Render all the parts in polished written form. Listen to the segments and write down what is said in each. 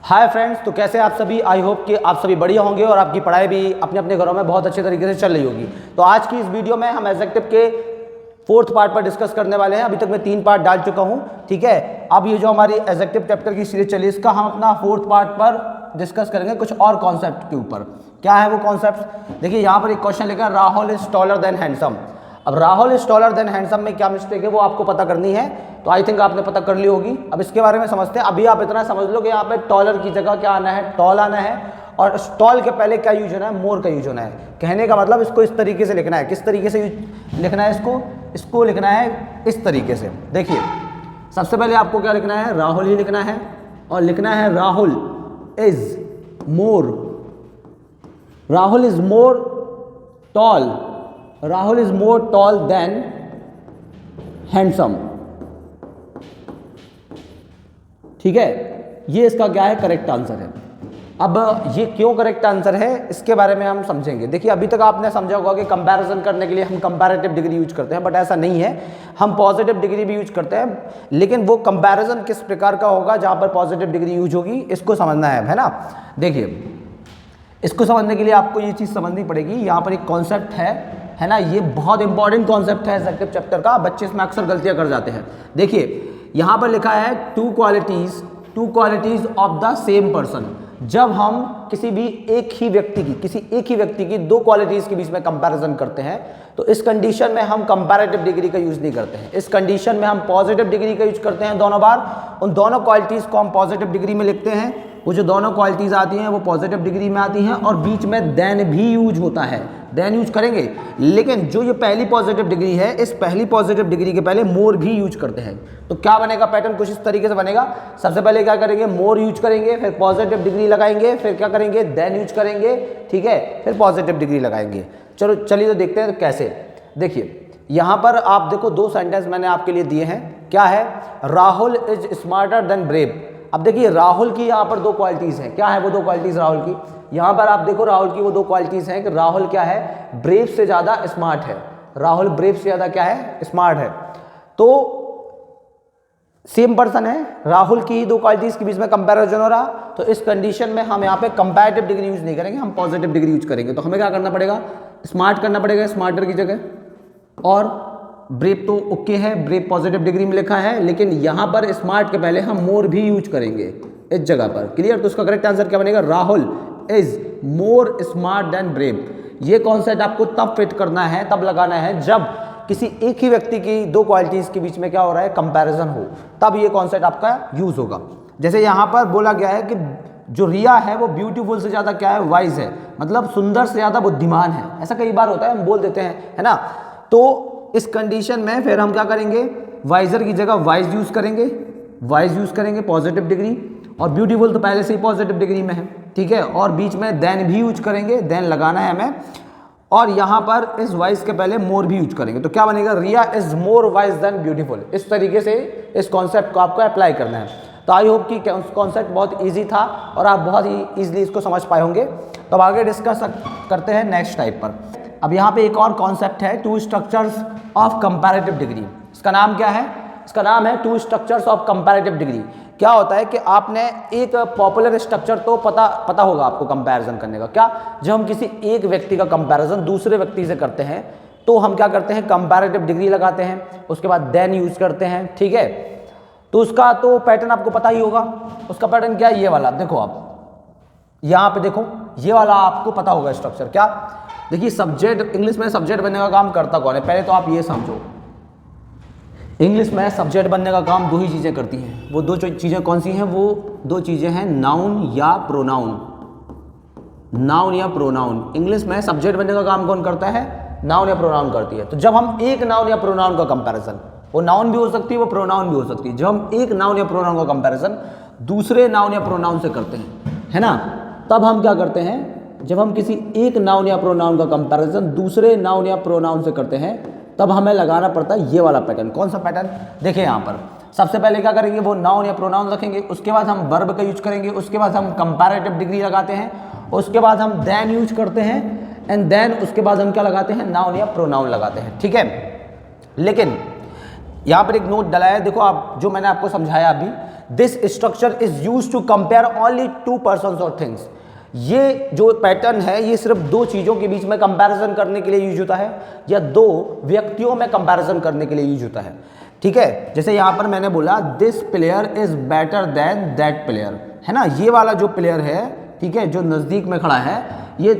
Hi friends, तो कैसे आप सभी। आई होप कि आप सभी बढ़िया होंगे और आपकी पढ़ाई भी अपने अपने घरों में बहुत अच्छे तरीके से चल रही होगी। तो आज की इस वीडियो में हम एग्जेक्टिव के फोर्थ पार्ट पर डिस्कस करने वाले हैं। अभी तक मैं 3 पार्ट डाल चुका हूं, ठीक है। अब ये जो हमारी एग्जेक्टिव चैप्टर की सीरीज चली, इसका हम अपना फोर्थ पार्ट पर डिस्कस करेंगे कुछ और कॉन्सेप्ट के ऊपर। क्या है वो कॉन्सेप्ट? देखिए यहाँ पर एक क्वेश्चन लिखा है, Rahul is taller than handsome. अब Rahul is taller than handsome में क्या मिस्टेक है वो आपको पता करनी है। तो आई थिंक आपने पता कर ली होगी। अब इसके बारे में समझते हैं। अभी आप इतना समझ लो कि यहाँ पे टॉलर की जगह क्या आना है, टॉल आना है। और टॉल के पहले क्या यूज होना है, मोर का यूज होना है। कहने का मतलब इसको इस तरीके से लिखना है। किस तरीके से लिखना है इसको लिखना है इस तरीके से। देखिए सबसे पहले आपको क्या लिखना है, राहुल ही लिखना है। और लिखना है Rahul is more tall, Rahul is more tall than handsome. ठीक है, ये इसका क्या है, करेक्ट आंसर है। अब ये क्यों करेक्ट आंसर है इसके बारे में हम समझेंगे। देखिए अभी तक आपने समझा होगा कि कंपैरिजन करने के लिए हम कंपैरेटिव डिग्री यूज करते हैं, बट ऐसा नहीं है। हम पॉजिटिव डिग्री भी यूज करते हैं, लेकिन वो कंपैरिजन किस प्रकार का होगा जहां पर पॉजिटिव डिग्री यूज होगी, इसको समझना है ना। देखिए इसको समझने के लिए आपको ये चीज़ समझनी पड़ेगी। यहाँ पर एक कॉन्सेप्ट है ना, ये बहुत इंपॉर्टेंट कॉन्सेप्ट है एग्जेक्टिव चैप्टर का। बच्चे इसमें अक्सर गलतियां कर जाते हैं। देखिए यहाँ पर लिखा है two qualities of the same person. जब हम किसी एक ही व्यक्ति की 2 क्वालिटीज के बीच में कंपैरिजन करते हैं, तो इस कंडीशन में हम कंपैरेटिव डिग्री का यूज नहीं करते हैं। इस कंडीशन में हम पॉजिटिव डिग्री का यूज करते हैं दोनों बार। उन दोनों क्वालिटीज को हम पॉजिटिव डिग्री में लिखते हैं। वो जो दोनों क्वालिटीज आती हैं वो पॉजिटिव डिग्री में आती हैं, और बीच में देन भी यूज होता है, देन यूज करेंगे। लेकिन जो ये पहली पॉजिटिव डिग्री है, इस पहली पॉजिटिव डिग्री के पहले मोर भी यूज करते हैं। तो क्या बनेगा, पैटर्न कुछ इस तरीके से बनेगा। सबसे पहले क्या करेंगे, मोर यूज करेंगे, फिर पॉजिटिव डिग्री लगाएंगे, फिर क्या करेंगे, देन यूज करेंगे, ठीक है, फिर पॉजिटिव डिग्री लगाएंगे। चलिए तो देखते हैं तो कैसे। देखिए यहाँ पर आप देखो 2 सेंटेंस मैंने आपके लिए दिए हैं। क्या है, Rahul is smarter than brave. अब देखिए राहुल की यहाँ पर 2 क्वालिटीज हैं। क्या है वो 2 क्वालिटीज राहुल की? यहाँ पर आप देखो राहुल की वो 2 क्वालिटीज हैं कि राहुल क्या है, ब्रेव से ज्यादा स्मार्ट है। राहुल ब्रेव से ज्यादा क्या है, स्मार्ट है। तो सेम पर्सन है, राहुल की ही 2 क्वालिटीज के बीच में कंपैरिजन हो रहा। तो इस कंडीशन में हम यहाँ पे कंपैरेटिव डिग्री यूज नहीं करेंगे, हम पॉजिटिव डिग्री यूज करेंगे। तो हमें क्या करना पड़ेगा, स्मार्ट करना पड़ेगा स्मार्टर की जगह, और ब्रेव तो ओके है, ब्रेव पॉजिटिव डिग्री में लिखा है, लेकिन यहाँ पर स्मार्ट के पहले हम मोर भी यूज करेंगे इस जगह पर। क्लियर? तो उसका करेक्ट आंसर क्या बनेगा, Rahul is more smart than brave. ये कॉन्सेप्ट आपको तब फिट करना है, तब लगाना है जब किसी एक ही व्यक्ति की 2 क्वालिटीज के बीच में क्या हो रहा है, कंपैरिजन हो, तब ये कॉन्सेप्ट आपका यूज होगा। जैसे यहाँ पर बोला गया है कि जो रिया है वो ब्यूटीफुल से ज्यादा क्या है, वाइज है, मतलब सुंदर से ज्यादा बुद्धिमान है। ऐसा कई बार होता है, हम बोल देते हैं, है ना। तो इस कंडीशन में फिर हम क्या करेंगे, वाइजर की जगह वाइज यूज करेंगे पॉजिटिव डिग्री, और ब्यूटीफुल तो पहले से ही पॉजिटिव डिग्री में है, ठीक है। और बीच में देन भी यूज करेंगे, देन लगाना है हमें, और यहाँ पर इस वाइज के पहले मोर भी यूज करेंगे। तो क्या बनेगा, Riya is more wise than beautiful. इस तरीके से इस कॉन्सेप्ट को आपको अप्लाई करना है। तो आई होप कि कॉन्सेप्ट बहुत ईजी था और आप बहुत ही ईजिली इसको समझ पाए होंगे। तो अब आगे डिस्कस करते हैं नेक्स्ट टाइप पर। अब यहाँ पे एक और कॉन्सेप्ट है, 2 स्ट्रक्चर्स ऑफ कंपैरेटिव डिग्री। इसका नाम क्या है, इसका नाम है 2 स्ट्रक्चर्स ऑफ कंपैरेटिव डिग्री। क्या होता है कि आपने एक पॉपुलर स्ट्रक्चर तो पता होगा आपको कंपैरिजन करने का। क्या, जब हम किसी एक व्यक्ति का कंपैरिजन दूसरे व्यक्ति से करते हैं तो हम क्या करते हैं, कंपैरेटिव डिग्री लगाते हैं, उसके बाद देन यूज करते हैं, ठीक है। तो उसका तो पैटर्न आपको पता ही होगा। उसका पैटर्न क्या है, ये वाला देखो, आप यहाँ पे देखो, ये वाला आपको पता होगा स्ट्रक्चर। क्या, देखिए सब्जेक्ट, इंग्लिश में सब्जेक्ट बनने का काम करता कौन है, पहले तो आप ये समझो। इंग्लिश में सब्जेक्ट बनने का काम 2 ही चीज़ें करती हैं। वो 2 चीज़ें कौन सी हैं, वो 2 चीज़ें हैं, नाउन या प्रोनाउन। नाउन या प्रोनाउन। इंग्लिश में सब्जेक्ट बनने का काम कौन करता है, नाउन या प्रोनाउन करती है। तो जब हम एक नाउन या प्रोनाउन का कंपैरिजन, वो नाउन भी हो सकती है, वो प्रोनाउन भी हो सकती है, जब हम एक नाउन या प्रोनाउन का कंपैरिजन दूसरे नाउन या प्रोनाउन से करते हैं, है ना, तब हम क्या करते हैं, जब हम किसी एक नाउन या प्रोनाउन का कंपैरिजन दूसरे नाउन या प्रोनाउन से करते हैं, तब हमें लगाना पड़ता है ये वाला पैटर्न। कौन सा पैटर्न, देखिए यहाँ पर सबसे पहले क्या करेंगे, वो नाउन या प्रोनाउन रखेंगे, उसके बाद हम वर्ब का यूज करेंगे, उसके बाद हम कंपैरेटिव डिग्री लगाते हैं, उसके बाद हम देन यूज करते हैं, एंड देन उसके बाद हम क्या लगाते हैं, नाउन या प्रोनाउन लगाते हैं, ठीक है। लेकिन यहाँ पर एक नोट डला है, देखो आप, जो मैंने आपको समझाया अभी, this structure is use to compare only two persons और थिंग्स। ये जो पैटर्न है ये सिर्फ दो चीज़ों के बीच में कंपैरिजन करने के लिए यूज होता है या दो व्यक्तियों में कंपैरिजन करने के लिए यूज होता है। ठीक है, जैसे यहाँ पर मैंने बोला this player is better than that player, है ना। ये वाला जो प्लेयर है, ठीक है, जो नज़दीक में खड़ा है, ये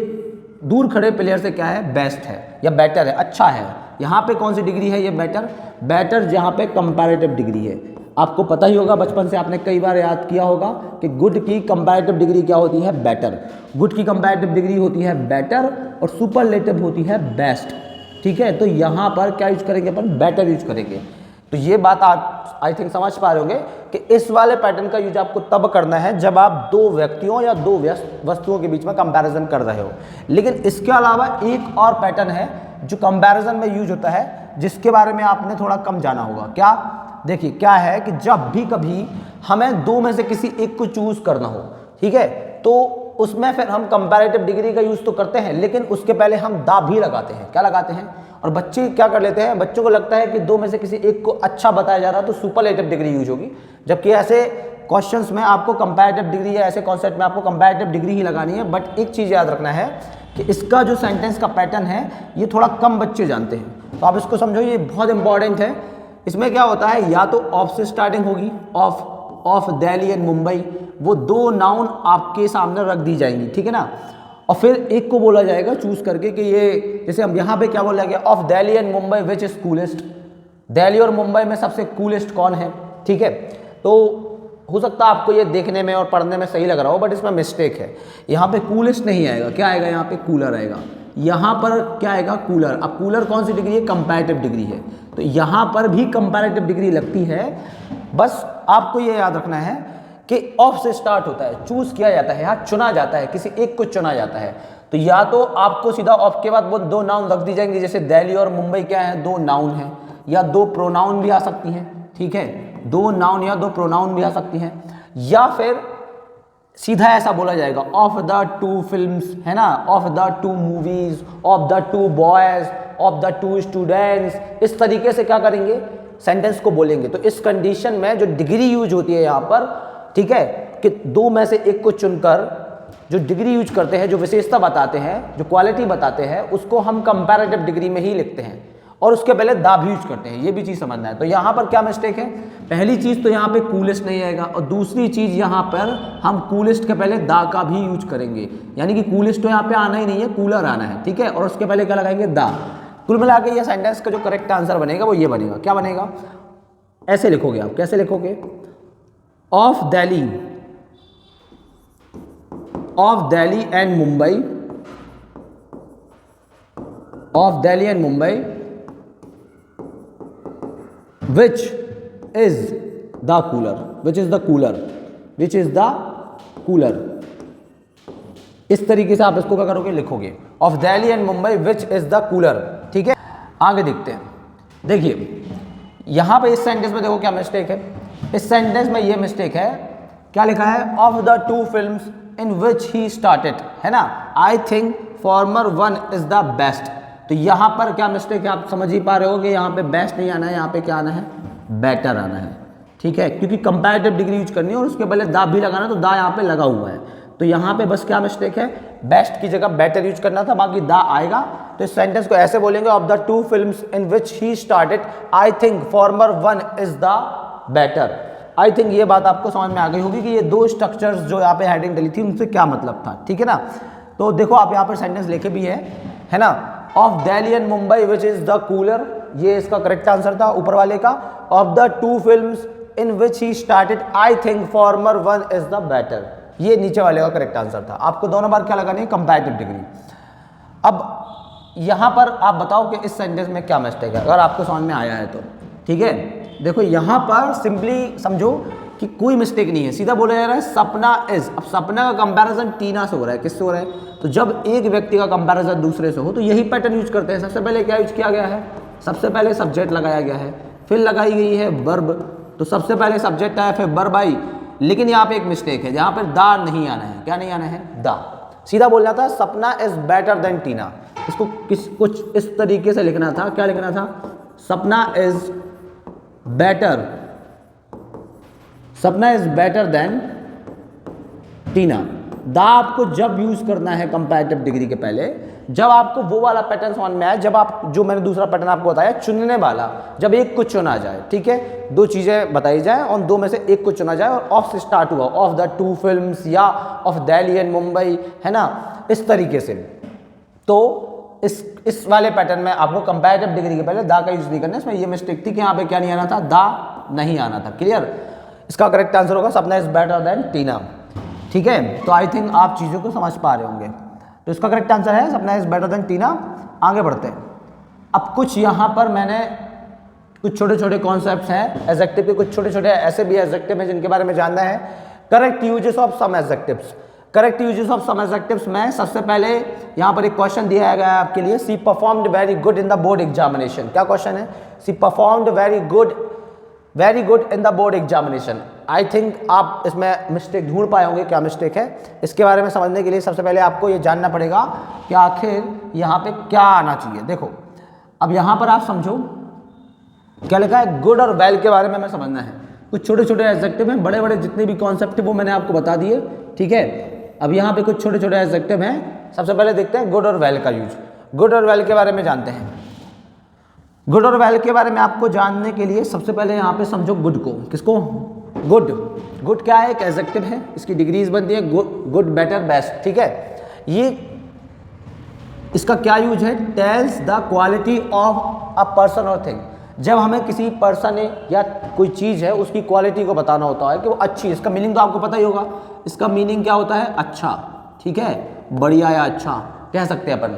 दूर खड़े प्लेयर से क्या है, बेस्ट है या बेटर है, अच्छा है। यहाँ पे कौन सी डिग्री है, ये बेटर। बेटर यहाँ पे कंपैरेटिव डिग्री है। आपको पता ही होगा, बचपन से आपने कई बार याद किया होगा कि गुड की कंपैरेटिव डिग्री क्या होती है, बेटर। गुड की कंपैरेटिव डिग्री होती है बेटर और सुपरलेटिव होती है बेस्ट। ठीक है, तो यहाँ पर क्या यूज करेंगे अपन, बेटर यूज करेंगे। तो ये बात आप आई थिंक समझ पा रहे होंगे कि इस वाले पैटर्न का यूज आपको तब करना है जब आप दो व्यक्तियों या दो वस्तुओं के बीच में कंपैरिजन कर रहे हो। लेकिन इसके अलावा एक और पैटर्न है जो कंपैरिजन में यूज होता है, जिसके बारे में आपने थोड़ा कम जाना होगा। क्या, देखिए क्या है कि जब भी कभी हमें दो में से किसी एक को चूज करना हो, ठीक है, तो उसमें फिर हम कंपैरेटिव डिग्री का यूज तो करते हैं, लेकिन उसके पहले हम दा भी लगाते हैं। क्या लगाते हैं, और बच्चे क्या कर लेते हैं, बच्चों को लगता है कि दो में से किसी एक को अच्छा बताया जा रहा है तो सुपरलेटिव डिग्री यूज होगी, जबकि ऐसे क्वेश्चंस में आपको कंपैरेटिव डिग्री या ऐसे कॉन्सेप्ट में आपको कंपैरेटिव डिग्री ही लगानी है। बट एक चीज़ याद रखना है कि इसका जो सेंटेंस का पैटर्न है ये थोड़ा कम बच्चे जानते हैं, तो आप इसको समझो, ये बहुत इंपॉर्टेंट है। इसमें क्या होता है, या तो ऑफ से स्टार्टिंग होगी, ऑफ दिल्ली एंड मुंबई, वो दो नाउन आपके सामने रख दी जाएंगी, ठीक है ना, और फिर एक को बोला जाएगा चूज करके कि ये, जैसे हम यहाँ पे क्या बोला गया, of Delhi and Mumbai which is coolest. Delhi और मुंबई में सबसे कूलेस्ट कौन है, ठीक है। तो हो सकता है आपको ये देखने में और पढ़ने में सही लग रहा हो, बट इसमें मिस्टेक है। यहाँ पे कूलेस्ट नहीं आएगा, क्या आएगा, यहाँ पे कूलर आएगा। यहाँ पर क्या आएगा, कूलर। अब कूलर कौन सी डिग्री है, कंपैरेटिव डिग्री है, तो यहाँ पर भी कंपैरेटिव डिग्री लगती है। बस आपको ये याद रखना है कि ऑफ से स्टार्ट होता है, चूज किया जाता है, यहाँ चुना जाता है, किसी एक को चुना जाता है। तो या तो आपको सीधा ऑफ के बाद वो दो नाउन रख दी जाएंगी, जैसे दिल्ली और मुंबई क्या है, दो नाउन है, या दो प्रोनाउन भी आ सकती हैं, ठीक है, दो नाउन या दो प्रोनाउन भी आ सकती हैं, या फिर सीधा ऐसा बोला जाएगा ऑफ द टू फिल्म्स, है ना, of the two movies, of the two boys, of the two students. इस तरीके से क्या करेंगे, सेंटेंस को बोलेंगे। तो इस कंडीशन में जो डिग्री यूज होती है यहाँ पर, ठीक है, कि दो में से एक को चुनकर जो डिग्री यूज करते हैं, जो विशेषता बताते हैं, जो क्वालिटी बताते हैं, उसको हम कंपैरेटिव डिग्री में ही लिखते हैं, और उसके पहले दा भी यूज करते हैं। ये भी चीज़ समझना है। तो यहाँ पर क्या मिस्टेक है, पहली चीज़ तो यहाँ पे कूलेस्ट नहीं आएगा, और दूसरी चीज़ यहाँ पर हम कूलेस्ट के पहले दा का भी यूज करेंगे, यानी कि कूलेस्ट तो यहाँ पे आना ही नहीं है, कूलर आना है, ठीक है, और उसके पहले क्या लगाएंगे, दा। कुल मिला के ये सेंटेंस का जो करेक्ट आंसर बनेगा वो ये बनेगा। क्या बनेगा, ऐसे लिखोगे आप, कैसे लिखोगे, of Delhi and Mumbai, of Delhi and Mumbai which is the cooler, which is the cooler, which is the cooler। इस तरीके से आप इसको क्या करोगे, लिखोगे, of Delhi and Mumbai which is the cooler, ठीक है। आगे देखते हैं, देखिए यहां पे इस सेंटेंस में देखो क्या मिस्टेक है, इस सेंटेंस में ये मिस्टेक है, क्या लिखा है, of the two films in which he started, है ना, I think farmer one is the best. तो यहाँ पर क्या मिस्टेक है, आप समझ ही पा रहे हो कि यहाँ पे बेस्ट नहीं आना है, यहाँ पे क्या आना है, बेटर आना है, ठीक है, क्योंकि कंपैरेटिव डिग्री यूज करनी है और उसके पहले दा भी लगाना, तो दा यहाँ पे लगा हुआ है। तो यहाँ पे बस क्या मिस्टेक है, बेस्ट की जगह बेटर यूज करना था, बाकी दा आएगा। तो इस सेंटेंस को ऐसे बोलेंगे, of the two films in which he started I think farmer one is the better. I think ये बात आपको समझ में आ गई होगी कि ये दो स्ट्रक्चर्स जो यहाँ पे हेडिंग डली थी उनसे क्या मतलब था, ठीक है ना। तो देखो आप यहाँ पर सेंटेंस लिखे भी है ना, of Delhi and Mumbai which is the cooler, ये इसका करेक्ट आंसर था ऊपर वाले का। Of the two films in which he started I think farmer one is the better, ये नीचे वाले का करेक्ट आंसर था। आपको दोनों बार क्या लगानी है, कंपैरेटिव डिग्री। अब यहां पर आप बताओ कि इस सेंटेंस में क्या मिस्टेक है, अगर आपको समझ में आया है तो, ठीक है। देखो यहां पर सिंपली समझो कि कोई मिस्टेक नहीं है, सीधा बोला जा रहा है सपना इज। अब सपना का कंपैरिजन टीना से हो रहा है, किससे हो रहा है, तो जब एक व्यक्ति का कंपैरिजन दूसरे से हो तो यही पैटर्न यूज करते हैं। सबसे पहले क्या यूज किया गया है, सबसे पहले सब्जेक्ट लगाया गया है, फिर लगाई गई है वर्ब। तो सबसे पहले सब्जेक्ट आया, फिर वर्ब आई, लेकिन यहाँ पे एक मिस्टेक है, जहाँ पर दा नहीं आना है। क्या नहीं आना है, दा। सीधा बोलना था सपना इज बेटर देन टीना, इसको कुछ इस तरीके से लिखना था। क्या लिखना था, सपना इज बेटर, सपना इज बेटर देन टीना। दा आपको जब यूज करना है कंपैरेटिव डिग्री के पहले, जब आपको वो वाला पैटर्न समझ में आए, जब आप जो मैंने दूसरा पैटर्न आपको बताया चुनने वाला, जब एक को चुना जाए, ठीक है, दो चीजें बताई जाए और दो में से एक को चुना जाए और ऑफ से स्टार्ट हुआ, ऑफ द टू फिल्म्स या ऑफ दिल्ली एंड मुंबई, है ना, इस तरीके से। तो इस वाले पैटर्न में आपको कंपैरेटिव डिग्री के पहले दा का यूज नहीं करना। इसमें ये मिस्टेक थी कि यहाँ पे क्या नहीं आना था, दा नहीं आना था। क्लियर? इसका करेक्ट आंसर होगा सपना इज बेटर देन टीना। ठीक है, तो आई थिंक आप चीज़ों को समझ पा रहे होंगे। तो इसका करेक्ट आंसर है सपना इज बेटर देन टीना। आगे बढ़ते हैं। अब कुछ यहाँ पर मैंने कुछ छोटे छोटे कॉन्सेप्ट्स हैं एडजेक्टिव के, कुछ छोटे छोटे ऐसे भी एडजेक्टिव हैं जिनके बारे में जानना है। Correct uses of some adjectives. Correct uses of some adjectives में सबसे पहले यहाँ पर एक क्वेश्चन दिया गया है आपके लिए, she performed very good in the board examination. क्या क्वेश्चन है? She performed very good in the board examination. I think आप इसमें मिस्टेक ढूंढ पाए होंगे, क्या मिस्टेक है। इसके बारे में समझने के लिए सबसे पहले आपको ये जानना पड़ेगा कि आखिर यहाँ पे क्या आना चाहिए। देखो अब यहाँ पर आप समझो क्या लिखा है, गुड और वेल के बारे में हमें समझना है। कुछ छोटे छोटे एडजेक्टिव हैं, बड़े बड़े जितने भी कॉन्सेप्ट है वो मैंने आपको बता दिए। ठीक है, अब यहाँ पे कुछ छोटे छोटे एडजेक्टिव हैं। सबसे पहले देखते हैं गुड और वेल का यूज। गुड और वेल के बारे में जानते हैं। गुड और वेल के बारे में आपको जानने के लिए सबसे पहले यहाँ पे समझो गुड को। किसको? गुड। गुड क्या है? एक एडजेक्टिव है, इसकी डिग्रीज बनती है गुड, बेटर, बेस्ट। ठीक है, ये इसका क्या यूज है? Tells the quality of a person और थिंग। जब हमें किसी पर्सन या कोई चीज़ है उसकी क्वालिटी को बताना होता है कि वो अच्छी है। इसका मीनिंग तो आपको पता ही होगा। इसका मीनिंग क्या होता है? अच्छा। ठीक है, बढ़िया या अच्छा कह सकते हैं अपन।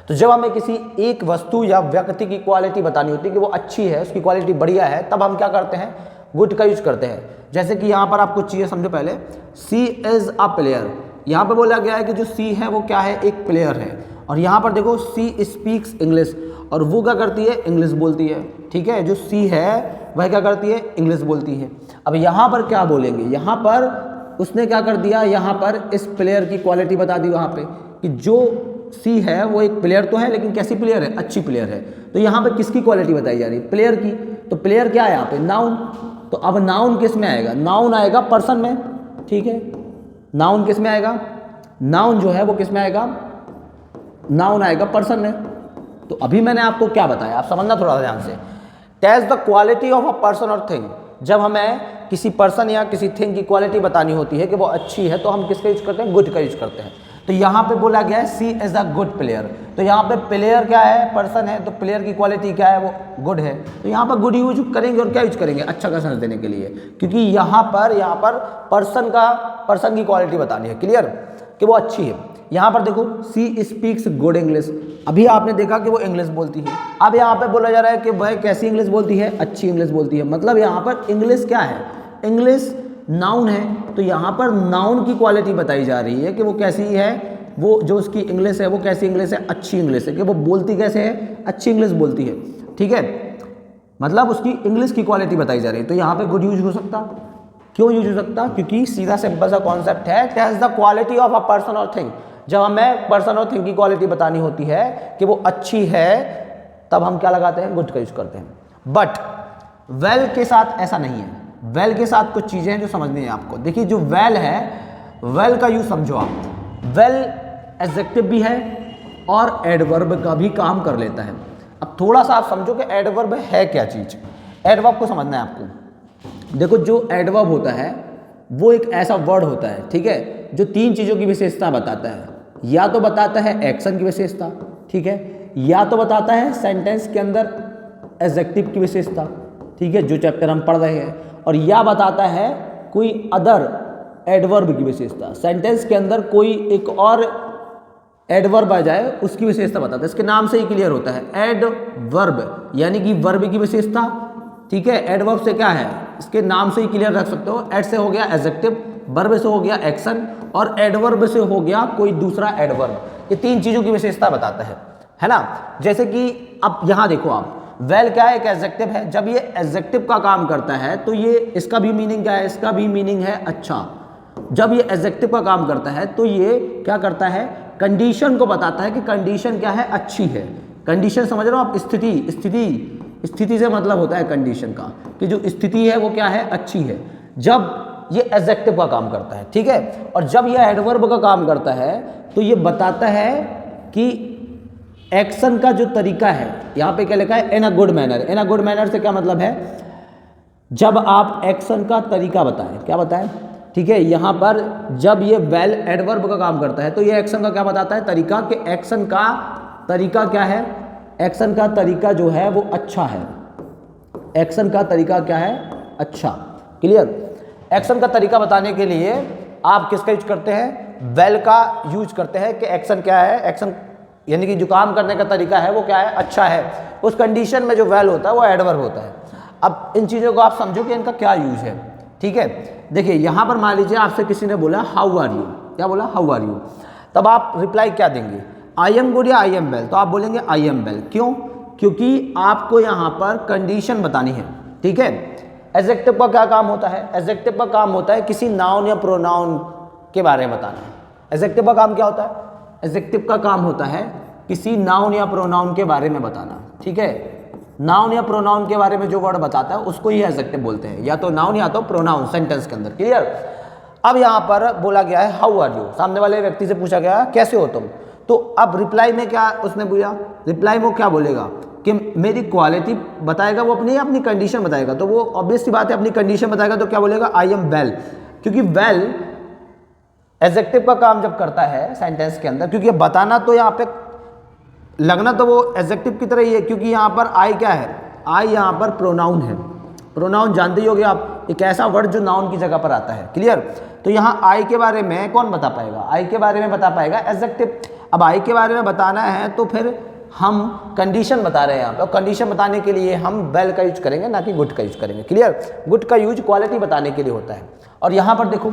तो जब हमें किसी एक वस्तु या व्यक्ति की क्वालिटी बतानी होती है कि वो अच्छी है, उसकी क्वालिटी बढ़िया है, तब हम क्या करते हैं? गुड का यूज करते हैं। जैसे कि यहाँ पर आप कुछ चीज़ें समझो पहले। सी इज अ प्लेयर। यहाँ पर बोला गया है कि जो सी है वो क्या है? एक प्लेयर है। और यहाँ पर देखो सी स्पीक्स इंग्लिश, और वो क्या करती है? इंग्लिश बोलती है। ठीक है, जो सी है वह क्या करती है? इंग्लिश बोलती है। अब यहाँ पर क्या बोलेंगे? यहाँ पर उसने क्या कर दिया? यहाँ पर इस प्लेयर की क्वालिटी बता दी वहाँ पे कि जो सी है वो एक प्लेयर तो है, लेकिन कैसी प्लेयर है? अच्छी प्लेयर है। तो यहाँ पे किसकी क्वालिटी बताई जा रही है? प्लेयर की। तो प्लेयर क्या है यहाँ पे? नाउन। तो अब नाउन किस में आएगा? नाउन आएगा पर्सन में। ठीक है, नाउन किस में आएगा? नाउन जो है वो किस में आएगा? नाउन आएगा पर्सन में। तो अभी मैंने आपको क्या बताया, आप समझना थोड़ा ध्यान से। Test the quality of a person और थिंग। जब हमें किसी पर्सन या किसी थिंग की क्वालिटी बतानी होती है कि वो अच्छी है, तो हम किसका यूज करते हैं? गुड का यूज करते हैं। तो यहाँ पे बोला गया है सी इज अ गुड प्लेयर। तो यहाँ पे प्लेयर क्या है? पर्सन है। तो प्लेयर की क्वालिटी क्या है? वो गुड है। तो यहाँ पर गुड यूज करेंगे और क्या यूज करेंगे? अच्छा का सेंस देने के लिए, क्योंकि यहाँ पर पर्सन की क्वालिटी बतानी है। क्लियर? कि वो अच्छी है। यहाँ पर देखो सी स्पीक्स गुड इंग्लिश। अभी आपने देखा कि वो इंग्लिश बोलती है। अब यहाँ पे बोला जा रहा है कि वह कैसी इंग्लिश बोलती है? अच्छी इंग्लिश बोलती है। मतलब यहाँ पर इंग्लिश क्या है? इंग्लिश नाउन है। तो यहाँ पर नाउन की क्वालिटी बताई जा रही है कि वो कैसी है, वो जो उसकी इंग्लिश है वो कैसी इंग्लिश है? अच्छी इंग्लिश है। कि वो बोलती कैसे है? अच्छी इंग्लिश बोलती है। ठीक है, मतलब उसकी इंग्लिश की क्वालिटी बताई जा रही है। तो यहाँ पे गुड यूज हो सकता। क्यों यूज हो सकता? क्योंकि सीधा सिंपल सा कॉन्सेप्ट है, test the quality of a person और थिंग। जब हमें पर्सन और थिंग की क्वालिटी बतानी होती है कि वो अच्छी है, तब हम क्या लगाते हैं? गुड का यूज करते हैं। बट वेल के साथ ऐसा नहीं है। वेल के साथ कुछ चीजें हैं जो समझनी है आपको। देखिए जो वेल है, वेल का यूज समझो आप। वेल एडजेक्टिव भी है और एडवर्ब का भी काम कर लेता है। अब थोड़ा सा आप समझो कि एडवर्ब है क्या चीज। एडवर्ब को समझना है आपको। देखो जो एडवर्ब होता है वो एक ऐसा वर्ड होता है, ठीक है, जो तीन चीजों की विशेषता बताता है। या तो बताता है एक्शन की विशेषता, ठीक है, या तो बताता है सेंटेंस के अंदर एडजेक्टिव की विशेषता, ठीक है, जो चैप्टर हम पढ़ रहे हैं, और या बताता है कोई अदर एडवर्ब की विशेषता। सेंटेंस के अंदर कोई एक और एडवर्ब आ जाए उसकी विशेषता बताता है। इसके नाम से ही क्लियर होता है, एडवर्ब यानी कि वर्ब की विशेषता। ठीक है, एडवर्ब से क्या है, इसके नाम से ही क्लियर रख सकते हो। एड से हो गया एडजेक्टिव, वर्ब से हो गया एक्शन, और एडवर्ब से हो गया कोई दूसरा एडवर्ब। ये तीन चीजों की विशेषता बताता है ना। जैसे कि अब यहां देखो आप, वेल क्या है? एक एडजेक्टिव है। जब ये एडजेक्टिव का काम करता है तो ये इसका भी मीनिंग क्या है? इसका भी मीनिंग है अच्छा। जब ये एडजेक्टिव का काम करता है तो ये क्या करता है? कंडीशन को बताता है कि कंडीशन क्या है? अच्छी है। कंडीशन समझ रहे हो आप? स्थिति से मतलब होता है कंडीशन का, कि जो स्थिति है वो क्या है? अच्छी है। जब ये एडजेक्टिव का काम करता है, ठीक है। और जब ये एडवर्ब का काम करता है तो ये बताता है कि एक्शन का जो तरीका है, यहाँ पे क्या लिखा है, in a good manner. In a good manner से क्या मतलब है, जब आप एक्शन का तरीका बताएं, क्या बताएं, ठीक है। यहाँ पर जब ये वेल एडवर्ब का काम करता है तो ये एक्शन का क्या बताता है, तरीका, कि एक्शन का तरीका क्या है, एक्शन का तरीका जो है वो अच्छा है। एक्शन का तरीका क्या है, अच्छा, क्लियर। एक्शन का तरीका बताने के लिए आप किसका यूज करते हैं, वेल का यूज करते हैं, कि एक्शन क्या है, एक्शन यानी कि जो काम करने का तरीका है वो क्या है, अच्छा है। उस कंडीशन में जो वेल होता है वो एडवर्ब होता है। अब इन चीज़ों को आप समझो कि इनका क्या यूज है, ठीक है। देखिए यहाँ पर मान लीजिए आपसे किसी ने बोला हाउ आर यू, क्या बोला, हाउ आर यू, तब आप रिप्लाई क्या देंगे, आई एम गुड या आई एम वेल, तो आप बोलेंगे आई एम वेल। क्यों, क्योंकि आपको यहाँ पर कंडीशन बतानी है, ठीक है। एडजेक्टिव का क्या काम होता है, एडजेक्टिव का काम होता है किसी नाउन या प्रोनाउन के बारे में बताना है। एडजेक्टिव का काम क्या होता है, एडजेक्टिव का काम होता है किसी नाउन या प्रोनाउन के बारे में बताना, ठीक है। नाउन या प्रोनाउन के बारे में जो वर्ड बताता है उसको ही एडजेक्टिव बोलते हैं, या तो नाउन या तो प्रोनाउन सेंटेंस के अंदर, क्लियर। अब यहाँ पर बोला गया है हाउ आर यू, सामने वाले व्यक्ति से पूछा गया कैसे हो तुम, तो अब रिप्लाई में क्या उसने बोला, रिप्लाई में वो क्या बोलेगा कि मेरी क्वालिटी बताएगा, वो अपनी कंडीशन बताएगा, तो वो ऑब्वियस सी बात है अपनी कंडीशन बताएगा, तो क्या बोलेगा, आई एम वेल। क्योंकि वेल एडजेक्टिव का काम जब करता है सेंटेंस के अंदर, क्योंकि बताना तो यहाँ पे लगना तो वो एडजेक्टिव की तरह ही है, क्योंकि यहाँ पर आई क्या है, आई यहाँ पर प्रोनाउन है। प्रोनाउन जानते ही होगे आप, एक ऐसा वर्ड जो नाउन की जगह पर आता है, क्लियर। तो यहाँ आई के बारे में कौन बता पाएगा, आई के बारे में बता पाएगा एडजेक्टिव। अब आई के बारे में बताना है तो फिर हम कंडीशन बता रहे हैं यहाँ पे, और कंडीशन बताने के लिए हम वेल का यूज करेंगे, ना कि गुड का यूज करेंगे, क्लियर। गुड का यूज क्वालिटी बताने के लिए होता है। और यहाँ पर देखो,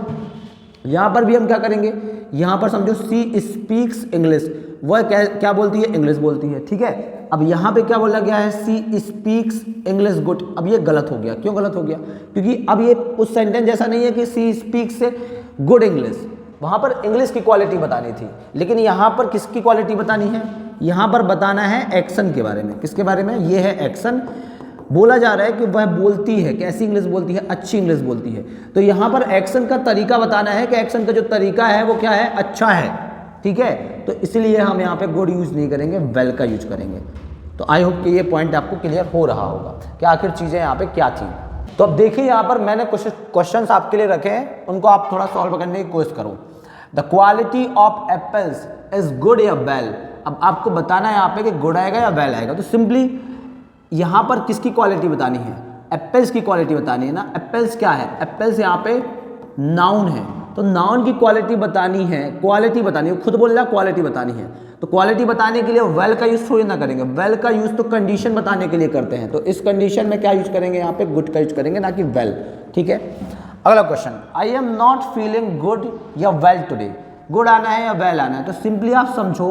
यहाँ पर भी हम क्या करेंगे, यहाँ पर समझो सी स्पीक्स इंग्लिश, वह क्या बोलती है, इंग्लिश बोलती है, ठीक है। अब यहाँ पे क्या बोला गया है, सी स्पीक्स इंग्लिश गुड। अब ये गलत हो गया, क्यों गलत हो गया, क्योंकि अब ये उस सेंटेंस जैसा नहीं है कि सी स्पीक्स से गुड इंग्लिश, वहाँ पर इंग्लिश की क्वालिटी बतानी थी, लेकिन यहाँ पर किसकी क्वालिटी बतानी है, यहाँ पर बताना है एक्शन के बारे में। किसके बारे में, ये है एक्शन, बोला जा रहा है कि वह बोलती है, कैसी इंग्लिश बोलती है, अच्छी इंग्लिश बोलती है। तो यहाँ पर एक्शन का तरीका बताना है कि एक्शन का जो तरीका है वो क्या है, अच्छा है, ठीक है। तो इसलिए हम यहाँ पे गुड यूज नहीं करेंगे, वेल का यूज करेंगे। तो आई होप कि ये पॉइंट आपको क्लियर हो रहा होगा कि आखिर चीज़ें यहाँ पे क्या थी। तो अब देखिए यहाँ पर मैंने कुछ क्वेश्चंस आपके लिए रखे हैं, उनको आप थोड़ा सॉल्व करने की कोशिश करो। The quality of apples is good या वेल। अब आपको बताना है यहाँ पे कि गुड आएगा या वेल आएगा। तो सिंपली यहाँ पर किसकी क्वालिटी बतानी है, एप्पल्स की क्वालिटी बतानी है ना। एप्पल्स क्या है, एप्पल्स यहाँ पे नाउन है, तो नाउन की क्वालिटी बतानी है, क्वालिटी बतानी है, खुद बोल रहा क्वालिटी बतानी है। तो क्वालिटी बताने के लिए वेल का यूज थोड़ी ना करेंगे, वेल का यूज तो कंडीशन बताने के लिए करते हैं। तो इस कंडीशन में क्या यूज करेंगे, यहाँ पे गुड का यूज करेंगे, ना कि वेल, ठीक है। अगला question, I am not feeling good या वेल टुडे। गुड आना है या वेल आना है, तो सिंपली आप समझो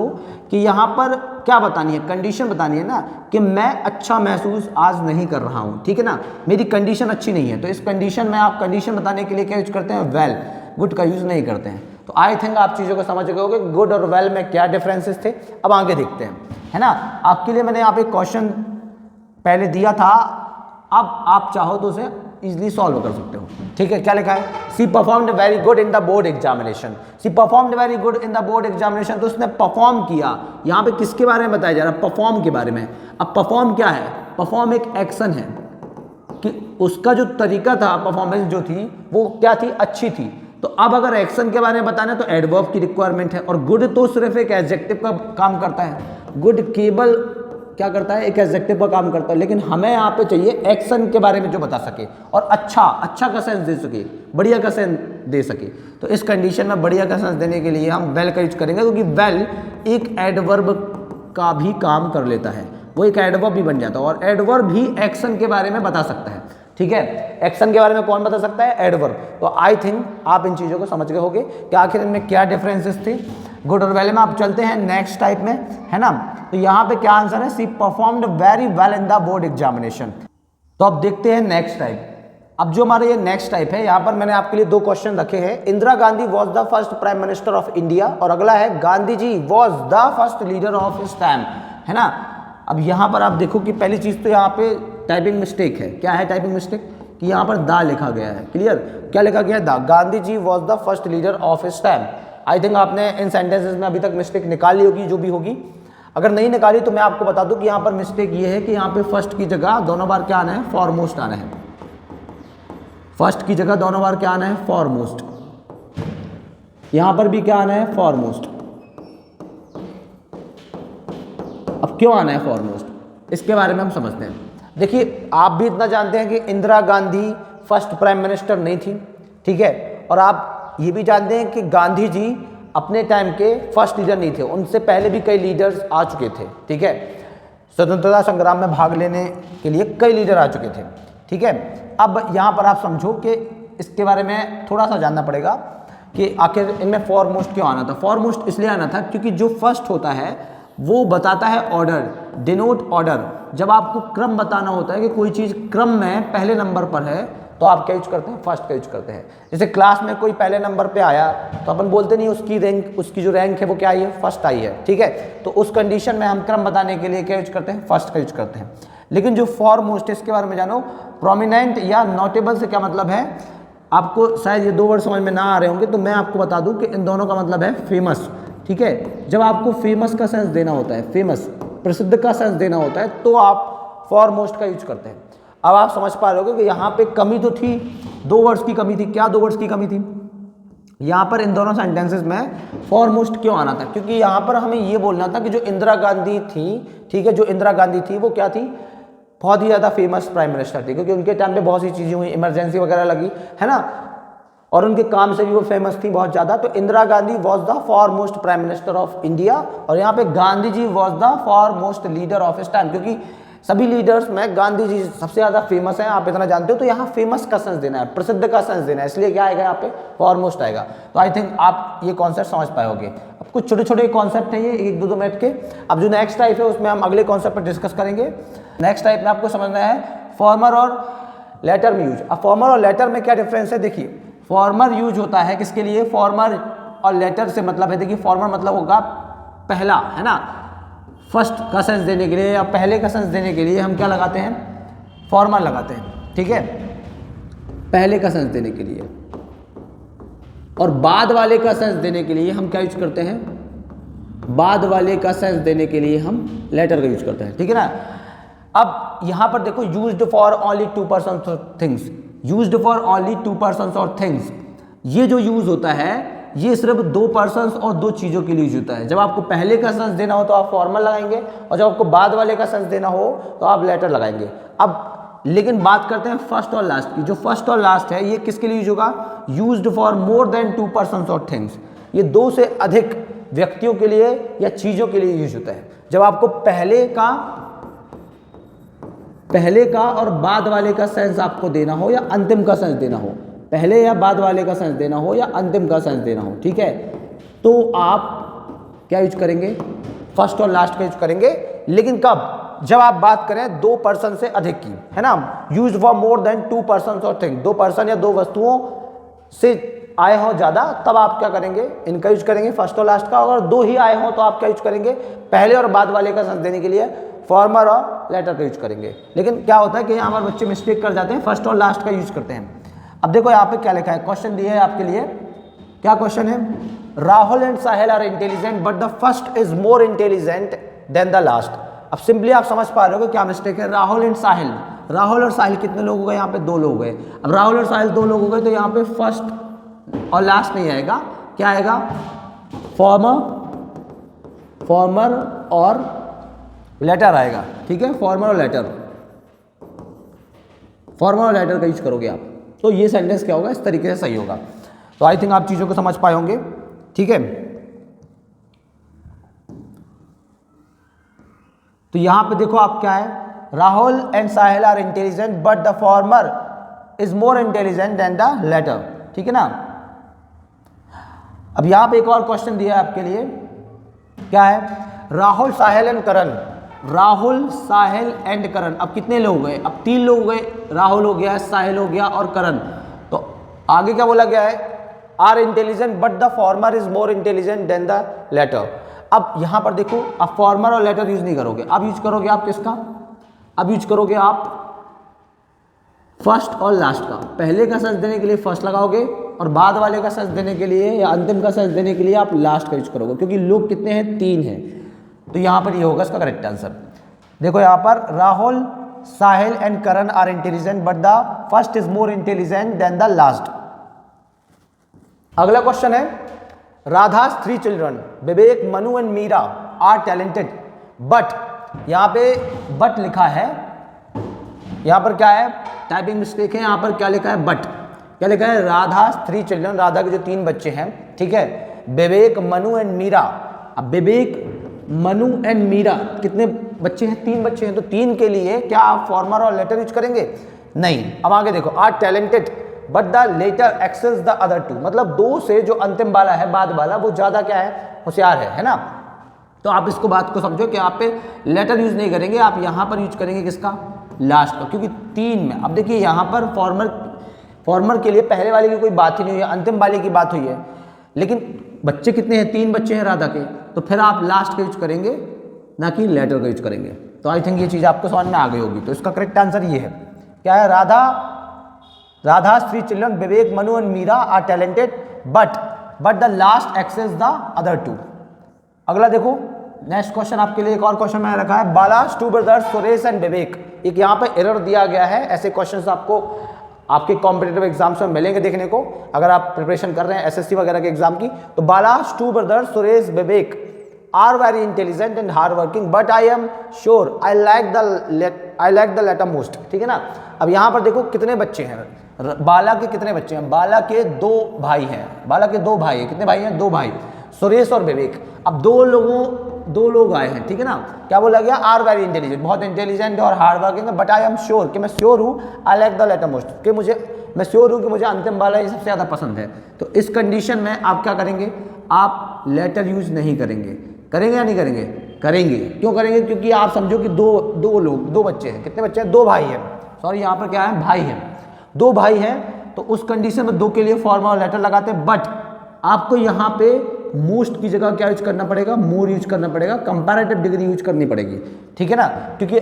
कि यहाँ पर क्या बतानी है, कंडीशन बतानी है ना, कि मैं अच्छा महसूस आज नहीं कर रहा हूँ, ठीक है ना, मेरी कंडीशन अच्छी नहीं है। तो इस कंडीशन में आप कंडीशन बताने के लिए क्या यूज करते हैं, वेल, गुड का यूज नहीं करते हैं। तो आई थिंक आप चीज़ों को समझ गए होंगे गुड और वेल में क्या डिफरेंसेस थे। अब आगे देखते हैं, है ना। आपके लिए मैंने यहाँ पे क्वेश्चन पहले दिया था, अब आप चाहो तो उसे इजिली सॉल्व कर सकते हो, ठीक है। क्या लिखा है, she performed very good in the board examination. She performed very good in the board examination, तो उसने परफॉर्म किया। यहाँ पे किसके बारे में बताया जा रहा है, परफॉर्म के बारे में। अब परफॉर्म क्या है, परफॉर्म एक एक्शन है, कि उसका जो तरीका था, परफॉर्मेंस जो थी वो क्या थी, अच्छी थी। तो अब अगर एक्शन के बारे में बताना है तो एडवर्ब की रिक्वायरमेंट है, और गुड तो सिर्फ एक एडजेक्टिव का काम करता है। गुड केवल क्या करता है, एक एडजेक्टिव का काम करता है, लेकिन हमें यहाँ पे चाहिए एक्शन के बारे में जो बता सके, और अच्छा का सेंस दे सके, बढ़िया का सेंस दे सके। तो इस कंडीशन में बढ़िया का सेंस देने के लिए हम वेल का यूज करेंगे, क्योंकि वेल एक एडवर्ब का भी काम कर लेता है, वो एक एडवर्ब भी बन जाता है, और एडवर्ब भी एक्शन के बारे में बता सकता है, ठीक है। एक्शन के बारे में कौन बता सकता है, एडवर्ब। तो आई थिंक आप इन चीज़ों को समझ गए होंगे कि आखिर इनमें क्या डिफरेंसेस थे गुड और वेल में। आप चलते हैं नेक्स्ट टाइप में, है ना। तो यहाँ पे क्या आंसर है, she performed very well in the board examination. तो अब देखते हैं नेक्स्ट टाइप। अब जो हमारे ये नेक्स्ट टाइप है, यहाँ पर मैंने आपके लिए दो क्वेश्चन रखे हैं। Indira Gandhi was the first prime minister of India, और अगला है Gandhi ji was the first leader of his time, है ना। अब यहाँ पर आप देखो कि पहली चीज़ तो यहाँ पे टाइपिंग मिस्टेक है। क्या है टाइपिंग मिस्टेक, कि यहाँ पर दा लिखा गया है। क्लियर, क्या लिखा गया है? दा। Gandhi ji was the first leader of his time. I think आपने इन सेंटेंसेस में अभी तक मिस्टेक निकाली होगी, जो भी होगी। अगर नहीं निकाली तो मैं आपको बता दूं कि यहाँ पर मिस्टेक ये है कि यहाँ पे फर्स्ट की जगह दोनों बार क्या आना है? फॉरमोस्ट आना है। फर्स्ट की जगह दोनों बार क्या आना है? फॉरमोस्ट। यहाँ पर भी क्या आना है? फॉरमोस्ट। अब क्यों आना है फॉरमोस्ट, इसके बारे में हम समझते हैं। देखिए, आप भी इतना जानते हैं कि Indira Gandhi first prime minister नहीं थी, ठीक है, और आप ये भी जानते हैं कि गांधी जी अपने टाइम के फर्स्ट लीडर नहीं थे, उनसे पहले भी कई लीडर्स आ चुके थे, ठीक है। स्वतंत्रता संग्राम में भाग लेने के लिए कई लीडर आ चुके थे, ठीक है। अब यहाँ पर आप समझो कि इसके बारे में थोड़ा सा जानना पड़ेगा कि आखिर इनमें फॉरमोस्ट क्यों आना था। फॉरमोस्ट इसलिए आना था क्योंकि जो फर्स्ट होता है वो बताता है ऑर्डर, डिनोट ऑर्डर। जब आपको क्रम बताना होता है कि कोई चीज़ क्रम में पहले नंबर पर है तो आप क्या यूज करते हैं? फर्स्ट का यूज करते हैं। जैसे क्लास में कोई पहले नंबर पे आया तो अपन बोलते नहीं उसकी रैंक, उसकी जो रैंक है वो क्या आई है? फर्स्ट आई है, ठीक है। तो उस कंडीशन में हम क्रम बताने के लिए क्या यूज करते हैं? फर्स्ट का यूज करते हैं। लेकिन जो फॉरमोस्ट है इसके बारे में जानो। प्रोमिनेंट या नोटेबल से क्या मतलब है? आपको शायद ये दो वर्ड समझ में ना आ रहे होंगे, तो मैं आपको बता दूं कि इन दोनों का मतलब है फेमस, ठीक है। जब आपको फेमस का सेंस देना होता है, फेमस प्रसिद्ध का सेंस देना होता है, तो आप फॉरमोस्ट का यूज करते हैं। अब आप समझ पा रहे हो कि यहाँ पे कमी तो थी, दो वर्ड्स की कमी थी। क्या दो वर्ड्स की कमी थी? यहाँ पर इन दोनों सेंटेंसेस में फॉरमोस्ट क्यों आना था? क्योंकि यहाँ पर हमें ये बोलना था कि जो इंदिरा गांधी थी, ठीक है, जो इंदिरा गांधी थी वो क्या थी? बहुत ही ज़्यादा फेमस प्राइम मिनिस्टर थी, क्योंकि उनके टाइम पे बहुत सी चीज़ें हुई, इमरजेंसी वगैरह लगी, है ना, और उनके काम से भी वो फेमस थी बहुत ज़्यादा। तो Indira Gandhi was the foremost prime minister of India, और यहाँ पे Gandhi ji was the foremost leader of his time, क्योंकि सभी लीडर्स में गांधी जी सबसे ज़्यादा फेमस हैं, आप इतना जानते हो। तो यहाँ फेमस का सेंस देना है, प्रसिद्ध का सेंस देना है, इसलिए क्या आएगा यहाँ पे? फॉरमोस्ट आएगा। तो आई थिंक आप ये कॉन्सेप्ट समझ पाओगे। अब कुछ छोटे छोटे कॉन्सेप्ट हैं ये, एक दो मिनट के। अब जो नेक्स्ट टाइप है उसमें हम अगले कॉन्सेप्ट पर डिस्कस करेंगे। नेक्स्ट टाइप में आपको समझना है फॉर्मर और लेटर में यूज। अब फॉर्मर और लेटर में क्या डिफरेंस है? देखिए, फॉर्मर यूज होता है किसके लिए? फॉर्मर और लेटर से मतलब है, देखिए फॉर्मर मतलब होगा पहला, है ना, फर्स्ट का सेंस देने के लिए या पहले का सेंस देने के लिए हम क्या लगाते हैं? फॉर्मर लगाते हैं, ठीक है, पहले का सेंस देने के लिए। और बाद वाले का सेंस देने के लिए हम क्या यूज करते हैं? बाद वाले का सेंस देने के लिए हम लेटर का यूज करते हैं, ठीक है ना। अब यहां पर देखो, used for only two persons और things, used for only two persons और थिंग्स, ये जो यूज होता है ये सिर्फ दो पर्सन्स और दो चीज़ों के लिए यूज होता है। जब आपको पहले का सेंस देना हो तो आप फॉर्मल लगाएंगे, और जब आपको बाद वाले का सेंस देना हो तो आप लेटर लगाएंगे। अब लेकिन बात करते हैं फर्स्ट और लास्ट की। जो फर्स्ट और लास्ट है ये किसके लिए यूज होगा? Used for more than to persons और थिंग्स, ये दो से अधिक व्यक्तियों के लिए या चीज़ों के लिए यूज होता है। जब आपको पहले का और बाद वाले का सेंस आपको देना हो या अंतिम का सेंस देना हो, पहले या बाद वाले का सेंस देना हो या अंतिम का सेंस देना हो, ठीक है, तो आप क्या यूज करेंगे? फर्स्ट और लास्ट का यूज करेंगे। लेकिन कब? जब आप बात करें दो पर्सन से अधिक की, है ना, use for more than two person और थिंग, दो पर्सन या दो वस्तुओं से आए हो ज्यादा, तब आप क्या करेंगे? इनका यूज करेंगे, फर्स्ट और लास्ट का। अगर दो ही आए हो तो आप क्या यूज करेंगे? पहले और बाद वाले का सेंस देने के लिए फॉर्मर और लेटर का यूज करेंगे। लेकिन क्या होता है कि यहाँ पर बच्चे मिस्टेक कर जाते हैं, फर्स्ट और लास्ट का यूज करते हैं। अब देखो यहाँ पे क्या लिखा है, क्वेश्चन दिया है आपके लिए। क्या क्वेश्चन है? Rahul and Sahil are intelligent but the first is more intelligent than the last. अब सिंपली आप समझ पा रहे हो कि क्या मिस्टेक है। राहुल एंड साहिल, राहुल और साहिल कितने लोग हो गए? यहाँ पे दो लोग हो गए। अब राहुल और साहिल दो लोग हो गए तो यहाँ पे फर्स्ट और लास्ट नहीं आएगा, क्या आएगा? फॉर्मर और लेटर आएगा, ठीक है, फॉर्मर और लेटर, फॉर्मल और लेटर का यूज करोगे आप, तो ये सेंटेंस क्या होगा? इस तरीके से सही होगा। तो आई थिंक आप चीज़ों को समझ पाए होंगे, ठीक है। तो यहां पे देखो आप क्या है, Rahul and Sahil are intelligent but the former is more intelligent than the latter, ठीक है ना। अब यहां पे एक और क्वेश्चन दिया है आपके लिए, क्या है? Rahul Sahil and Karan, Rahul Sahil and Karan. अब कितने लोग गए? अब तीन लोग गए, राहुल हो गया, साहिल हो गया और करण। तो आगे क्या बोला गया है? Are intelligent but the former is more intelligent than the latter. अब यहां पर देखो, अब फॉर्मर और लेटर यूज नहीं करोगे, अब यूज करोगे आप किसका? अब यूज करोगे आप फर्स्ट और लास्ट का, पहले का सेंस देने के लिए फर्स्ट लगाओगे और बाद वाले का सेंस देने के लिए या अंतिम का सेंस देने के लिए आप लास्ट का यूज करोगे, क्योंकि लोग कितने हैं, 3 हैं। तो यहाँ पर ये होगा इसका करेक्ट आंसर। देखो यहाँ पर Rahul, Sahil and Karan are intelligent but the first is more intelligent than the last. अगला क्वेश्चन है, Radha's 3 children Vivek, Manu and Meera are talented but, यहाँ पे बट लिखा है, यहाँ पर क्या है, टाइपिंग मिस्टेक है, यहाँ पर क्या लिखा है, बट क्या लिखा है, राधा's 3 चिल्ड्रन, राधा के जो 3 बच्चे हैं, ठीक है, विवेक, मनु एंड मीरा। अब विवेक, मनु एंड मीरा कितने बच्चे हैं, 3 बच्चे हैं, तो 3 के लिए क्या आप फॉर्मर और लेटर यूज करेंगे, नहीं। अब आगे देखो, are talented but the latter excels the other 2, मतलब 2 से जो अंतिम वाला है, बाद वाला, वो ज्यादा क्या है, होशियार है ना। तो आप इसको बात को समझो कि आप पे लेटर यूज नहीं करेंगे, आप यहाँ पर यूज करेंगे किसका, लास्ट का, क्योंकि 3 में। अब देखिए यहाँ पर फॉर्मर के लिए पहले वाले की कोई बात ही नहीं हुई है, अंतिम वाले की बात हुई है, लेकिन बच्चे कितने हैं, 3 बच्चे हैं राधा के, तो फिर आप लास्ट का यूज करेंगे ना कि लेटर का यूज करेंगे। तो आई थिंक ये चीज़ आपको समझ में आ गई होगी। तो इसका करेक्ट आंसर ये है, क्या है, Radha's 3 children Vivek, Manu and Meera are talented but the last excels the other 2। अगला देखो, नेक्स्ट क्वेश्चन आपके लिए एक और क्वेश्चन मैंने रखा है, बाला's 2 ब्रदर्स सुरेश एंड विवेक। एक यहाँ पे एरर दिया गया है, ऐसे क्वेश्चंस आपको आपके कॉम्पिटिटिव एग्जाम्स में मिलेंगे देखने को, अगर आप प्रिपरेशन कर रहे हैं एसएससी वगैरह के एग्जाम की। तो Bala's 2 brothers Suresh Vivek are very intelligent and hard working but I am sure I like the latter most, ठीक है ना। अब यहाँ पर देखो कितने बच्चे हैं, बाला के कितने बच्चे हैं, बाला के 2 भाई हैं, बाला के 2 भाई हैं, कितने भाई हैं, 2 भाई, सुरेश और विवेक। अब 2 लोग आए हैं, ठीक है ना, क्या बोला गया, आर वेरी इंटेलिजेंट, बहुत इंटेलिजेंट और हार्ड वर्किंग है, बट आई एम श्योर, कि मैं श्योर हूँ, I like the latter most, कि मैं श्योर हूँ कि मुझे अंतिम वाला ही सबसे ज़्यादा पसंद है। तो इस कंडीशन में आप क्या करेंगे, आप लेटर यूज नहीं करेंगे, करेंगे या नहीं करेंगे, करेंगे। क्यों करेंगे, क्योंकि आप समझो कि 2 बच्चे हैं, कितने बच्चे हैं, 2 भाई हैं, सॉरी यहाँ पर क्या है, भाई हैं, 2 भाई हैं, तो उस कंडीशन में 2 के लिए फॉर्मल और लेटर लगाते हैं, बट आपको यहाँ पे मोस्ट की जगह क्या यूज करना पड़ेगा, मोर यूज करना पड़ेगा, कंपैरेटिव डिग्री यूज करनी पड़ेगी, ठीक है ना, क्योंकि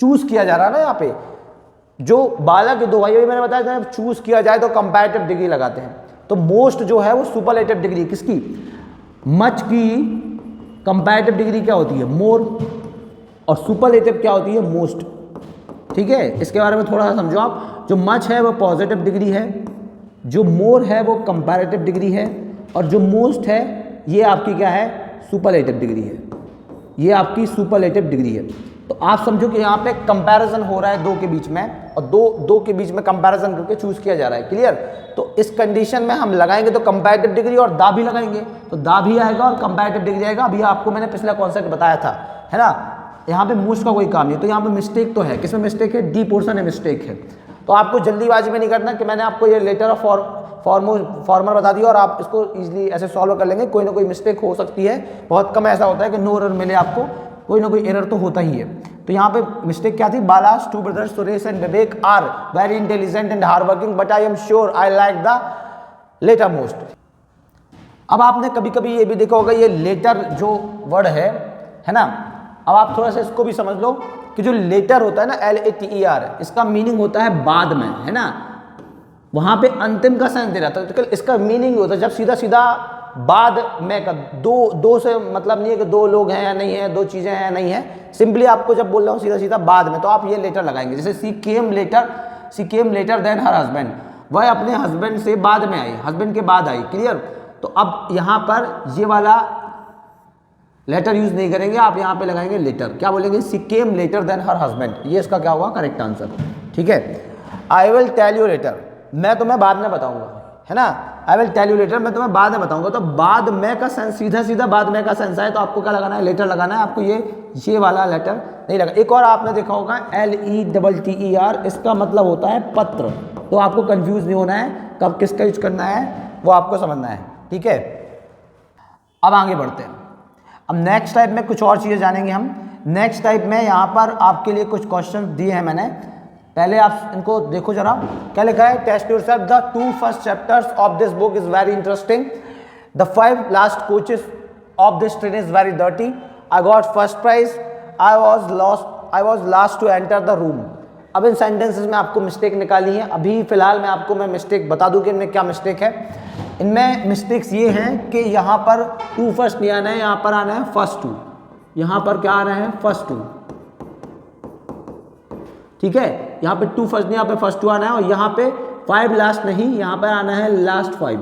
चूज किया जा रहा है ना यहाँ पे, जो बाला के 2 भाई, मैंने बताया था चूज किया जाए तो कंपैरेटिव डिग्री लगाते हैं। तो मोस्ट जो है वो सुपरलेटिव डिग्री, किसकी, मच की कंपैरेटिव डिग्री क्या होती है, मोर, और सुपरलेटिव क्या होती है, मोस्ट, ठीक है। इसके बारे में थोड़ा सा समझो आप, जो मच है वो पॉजिटिव डिग्री है, जो मोर है वो कंपैरेटिव डिग्री है, और जो मोस्ट है ये आपकी क्या है, सुपरलेटिव डिग्री है, ये आपकी सुपरलेटिव डिग्री है। तो आप समझो कि यहाँ पे कंपैरिजन हो रहा है 2 के बीच में, और दो के बीच में कंपैरिजन करके चूज किया जा रहा है, क्लियर। तो इस कंडीशन में हम लगाएंगे तो कंपैरेटिव डिग्री और दा भी लगाएंगे, तो दा भी आएगा और कंपैरेटिव डिग्री आएगा। अभी आपको मैंने पिछला कॉन्सेप्ट बताया था, है ना। यहाँ पे मोस्ट का कोई काम नहीं, तो यहाँ पे मिस्टेक तो है, किसमें मिस्टेक है, डी पोर्शन में मिस्टेक है। तो आपको जल्दीबाजी में नहीं करना कि मैंने आपको ये लेटर ऑफ फॉर्मर बता दिया और आप इसको इजीली ऐसे सॉल्व कर लेंगे, कोई ना कोई मिस्टेक हो सकती है, बहुत कम ऐसा होता है कि नो एरर मिले आपको, कोई ना कोई एरर तो होता ही है। तो यहाँ पे मिस्टेक क्या थी, Bala's 2 brothers Suresh and Vivek are very intelligent and hard working but I am sure I like the latter most. अब आपने कभी कभी ये भी देखा होगा, ये लेटर जो वर्ड है ना, अब आप थोड़ा सा इसको भी समझ लो कि जो लेटर होता है ना, LATER, इसका मीनिंग होता है बाद में, है ना। वहां पे अंतिम का सेंस दे रहा था, तो इसका मीनिंग होता है जब सीधा सीधा बाद में का, दो से मतलब नहीं है कि 2 लोग हैं या नहीं है, 2 चीजें हैं या नहीं है, सिंपली आपको जब बोल रहा हूँ सीधा सीधा बाद में, तो आप ये लेटर लगाएंगे। जैसे she came later than her husband, वह अपने हस्बैंड से बाद में आई, हस्बैंड के बाद आई, क्लियर। तो अब यहाँ पर ये वाला लेटर यूज नहीं करेंगे, आप यहाँ पे लगाएंगे लेटर, क्या बोलेंगे, she came later than her husband, ये इसका क्या हुआ, करेक्ट आंसर, ठीक है। I will tell you later, मैं तुम्हें बाद में बताऊंगा, है ना, I will tell you later, मैं तुम्हें बाद में बताऊंगा। तो बाद में का सेंस सीधा सीधा बाद में का सेंस है, तो आपको क्या लगाना है, लेटर लगाना है, आपको ये वाला लेटर नहीं लगा। एक और आपने देखा होगा LETTER, इसका मतलब होता है पत्र, तो आपको कंफ्यूज नहीं होना है, कब किसका यूज करना है वो आपको समझना है, ठीक है। अब आगे बढ़ते हैं, अब नेक्स्ट टाइप में कुछ और चीज़ें जानेंगे हम। नेक्स्ट टाइप में यहाँ पर आपके लिए कुछ क्वेश्चन दिए हैं मैंने, पहले आप इनको देखो जरा, क्या लिखा है, test yourself, the 2 first chapters of this book is very interesting, the 5 last coaches of this train is very dirty, I got first prize, I was last to enter the room, अब इन sentences में आपको mistake निकाली है। अभी फिलहाल मैं mistake बता दूं कि इनमें क्या मिस्टेक है। इनमें मिस्टेक्स ये हैं कि यहाँ पर टू फर्स्ट नहीं आना है, यहाँ पर आना है फर्स्ट टू। यहाँ पर क्या आना है? First two. ठीक है, यहाँ पे टू फर्स्ट नहीं, यहाँ पे फर्स्ट टू आना है। और यहाँ पे 5 लास्ट नहीं, यहाँ पर आना है लास्ट 5।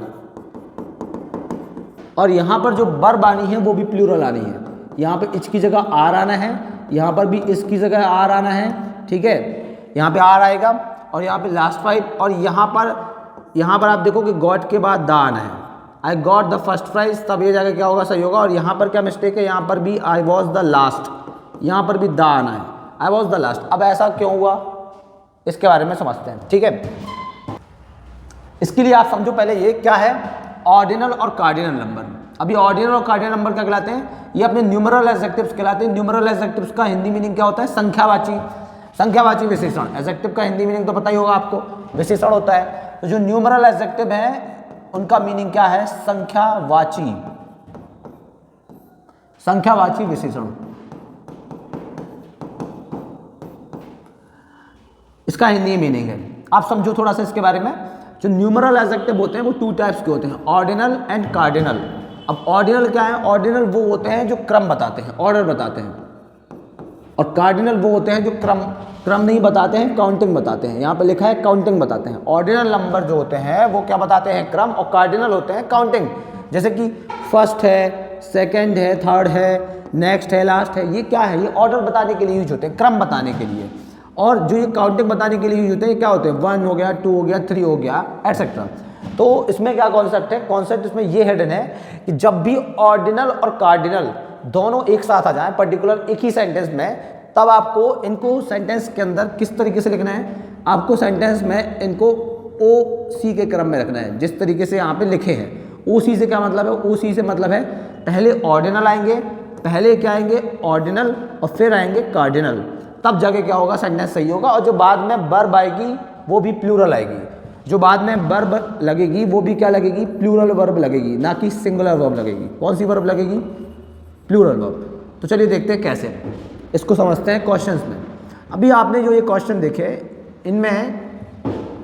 और यहाँ पर जो वर्ब आनी है वो भी प्लूरल आनी है। यहाँ पे इच की जगह आर आना है, यहाँ पर भी इसकी जगह आर आना है। ठीक है, यहाँ पे आर आएगा और यहाँ पे लास्ट 5। और यहाँ पर आप देखो कि गॉट के बाद द आना है। I got the first prize, तब ये जगह क्या होगा? सही होगा। और यहाँ पर क्या मिस्टेक है? यहाँ पर भी आई वॉज द लास्ट, यहाँ पर भी द आना है, आई वॉज द लास्ट। अब ऐसा क्यों हुआ, इसके बारे में समझते हैं। ठीक है, इसके लिए आप समझो पहले ये क्या है ऑर्डिनल और कार्डिनल नंबर। अभी ऑर्डिनल और कार्डिनल नंबर क्या कहलाते हैं? ये अपने न्यूमरल एडजेक्टिव्स कहलाते हैं। न्यूमरल एडजेक्टिव्स का हिंदी मीनिंग क्या होता है? संख्यावाची विशेषण। एडजेक्टिव का हिंदी मीनिंग तो पता ही होगा आपको, विशेषण होता है। तो जो न्यूमरल एडजेक्टिव है उनका मीनिंग क्या है? संख्यावाची विशेषण। इसका हिंदी मीनिंग है, आप समझो थोड़ा सा इसके बारे में। जो न्यूमरल एडजेक्टिव होते हैं वो 2 टाइप्स के होते हैं, ऑर्डिनल एंड कार्डिनल। अब ऑर्डिनल क्या है? ऑर्डिनल वो होते हैं जो क्रम बताते हैं, ऑर्डर बताते हैं। और कार्डिनल वो होते हैं जो क्रम नहीं बताते हैं, काउंटिंग बताते हैं। यहाँ पे लिखा है काउंटिंग बताते हैं। ऑर्डिनल नंबर जो होते हैं वो क्या बताते हैं? क्रम। और कार्डिनल होते हैं काउंटिंग। जैसे कि फर्स्ट है, सेकंड है, थर्ड है, नेक्स्ट है, लास्ट है। ये क्या है? ये ऑर्डर बताने के लिए यूज होते हैं, क्रम बताने के लिए। और जो ये काउंटिंग बताने के लिए यूज होते हैं, क्या होते हैं? 1 हो गया, 2 हो गया, 3 हो गया, एटसेट्रा। तो इसमें क्या कॉन्सेप्ट है? कॉन्सेप्ट इसमें ये हिडन है कि जब भी ऑर्डिनल और कार्डिनल दोनों एक साथ आ जाएं पर्टिकुलर एक ही सेंटेंस में, तब आपको इनको सेंटेंस के अंदर किस तरीके से लिखना है? आपको सेंटेंस में इनको OC के क्रम में रखना है, जिस तरीके से यहाँ पे लिखे हैं। OC से क्या मतलब है? OC से मतलब है पहले ऑर्डिनल आएंगे, पहले क्या आएंगे? ऑर्डिनल, और फिर आएंगे कार्डिनल। तब जाके क्या होगा? सेंटेंस सही होगा। और जो बाद में वर्ब आएगी वो भी प्लूरल आएगी। जो बाद में वर्ब लगेगी वो भी क्या लगेगी? प्लूरल वर्ब लगेगी, ना कि सिंगुलर वर्ब लगेगी। कौन सी वर्ब लगेगी? Plural verb. तो चलिए देखते हैं कैसे, इसको समझते हैं क्वेश्चंस में। अभी आपने जो ये क्वेश्चन देखे, इनमें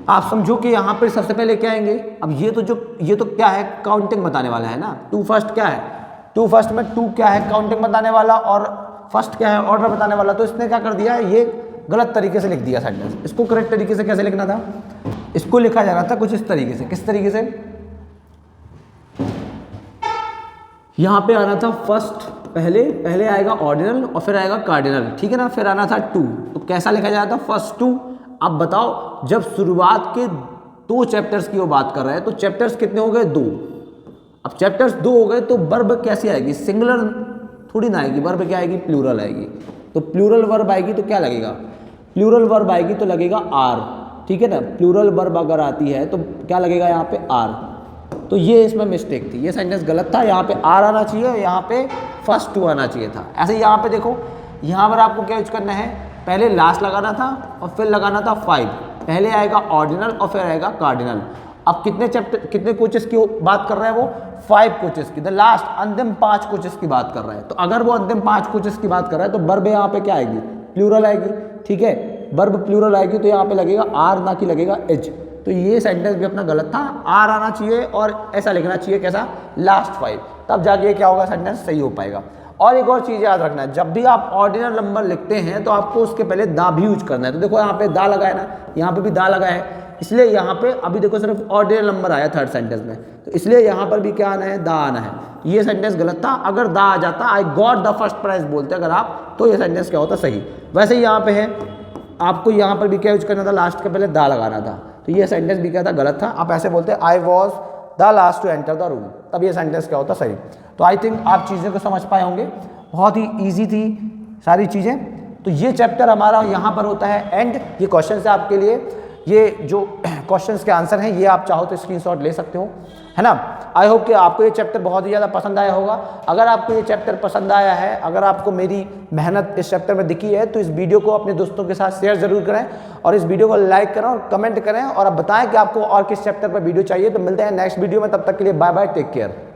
आप समझो कि यहाँ पर सबसे पहले क्या आएंगे? अब ये तो क्या है? काउंटिंग बताने वाला है ना। टू फर्स्ट क्या है? टू फर्स्ट में टू क्या है? काउंटिंग बताने वाला। और फर्स्ट क्या है? ऑर्डर बताने वाला। तो इसने क्या कर दिया? ये गलत तरीके से लिख दिया सेंटेंस। इसको करेक्ट तरीके से कैसे लिखना था? इसको लिखा जा रहा था कुछ इस तरीके से। किस तरीके से? यहाँ पे आना था फर्स्ट, पहले आएगा ऑर्डिनल और फिर आएगा कार्डिनल, ठीक है ना। फिर आना था टू, तो कैसा लिखा जाता? First two. अब बताओ, जब शुरुआत के 2 चैप्टर्स की वो बात कर रहे हैं, तो चैप्टर्स कितने हो गए? 2। अब चैप्टर्स 2 हो गए तो वर्ब कैसी आएगी? सिंगुलर थोड़ी ना आएगी, वर्ब क्या आएगी? प्लूरल आएगी। तो प्लूरल वर्ब आएगी तो क्या लगेगा? प्लूरल वर्ब आएगी तो लगेगा आर, ठीक है ना। प्लूरल वर्ब अगर आती है तो क्या लगेगा? यहाँ पे आर। तो ये इसमें मिस्टेक थी, ये सेंटेंस गलत था। यहाँ पे आर आना चाहिए, यहाँ पे फर्स्ट टू आना चाहिए था। ऐसे यहाँ पे देखो, यहाँ पर आपको क्या यूज करना है? पहले लास्ट लगाना था और फिर लगाना था 5। पहले आएगा ऑर्डिनल और फिर आएगा कार्डिनल। अब कितने कोचेस की बात कर रहे हैं वो? 5 कोचेस की। द लास्ट, अंतिम 5 कोचेस की बात कर रहे हैं। तो अगर वो अंतिम 5 कोचेस की बात कर रहा है तो वर्ब यहाँ पे क्या आएगी? प्लूरल आएगी, ठीक है। वर्ब प्लूरल आएगी तो यहाँ पे लगेगा आर, ना कि लगेगा एच। तो ये सेंटेंस भी अपना गलत था। आर आना चाहिए और ऐसा लिखना चाहिए कैसा? लास्ट 5। तब जाके क्या होगा? सेंटेंस सही हो पाएगा। और एक और चीज़ याद रखना है, जब भी आप ऑर्डिनल नंबर लिखते हैं तो आपको उसके पहले दा भी यूज करना है। तो देखो यहाँ पे दा लगा है ना, यहाँ पे भी दा लगा है, इसलिए यहाँ पे अभी देखो सिर्फ ऑर्डिनल नंबर आया थर्ड सेंटेंस में, तो इसलिए यहाँ पर भी क्या आना है? दा आना है। ये सेंटेंस गलत था। अगर दा आ जाता, I got the first prize बोलते अगर आप, तो ये सेंटेंस क्या होता? सही। वैसे ही यहाँ पे है, आपको यहाँ पर भी क्या यूज करना था? लास्ट के पहले दा लगाना था। तो ये सेंटेंस भी क्या था? गलत था। आप ऐसे बोलते I was the last to enter the room, तब ये सेंटेंस क्या होता? सही। तो आई थिंक आप चीज़ें को समझ पाए होंगे। बहुत ही ईजी थी सारी चीज़ें। तो ये चैप्टर हमारा यहाँ पर होता है एंड। ये क्वेश्चन है आपके लिए, ये जो क्वेश्चंस के आंसर हैं ये आप चाहो तो स्क्रीनशॉट ले सकते हो, है ना। आई होप कि आपको ये चैप्टर बहुत ही ज़्यादा पसंद आया होगा। अगर आपको ये चैप्टर पसंद आया है, अगर आपको मेरी मेहनत इस चैप्टर में दिखी है, तो इस वीडियो को अपने दोस्तों के साथ शेयर ज़रूर करें और इस वीडियो को लाइक करें और कमेंट करें और आप बताएं कि आपको और किस चैप्टर पर वीडियो चाहिए। तो मिलते हैं नेक्स्ट वीडियो में, तब तक के लिए बाय बाय, टेक केयर।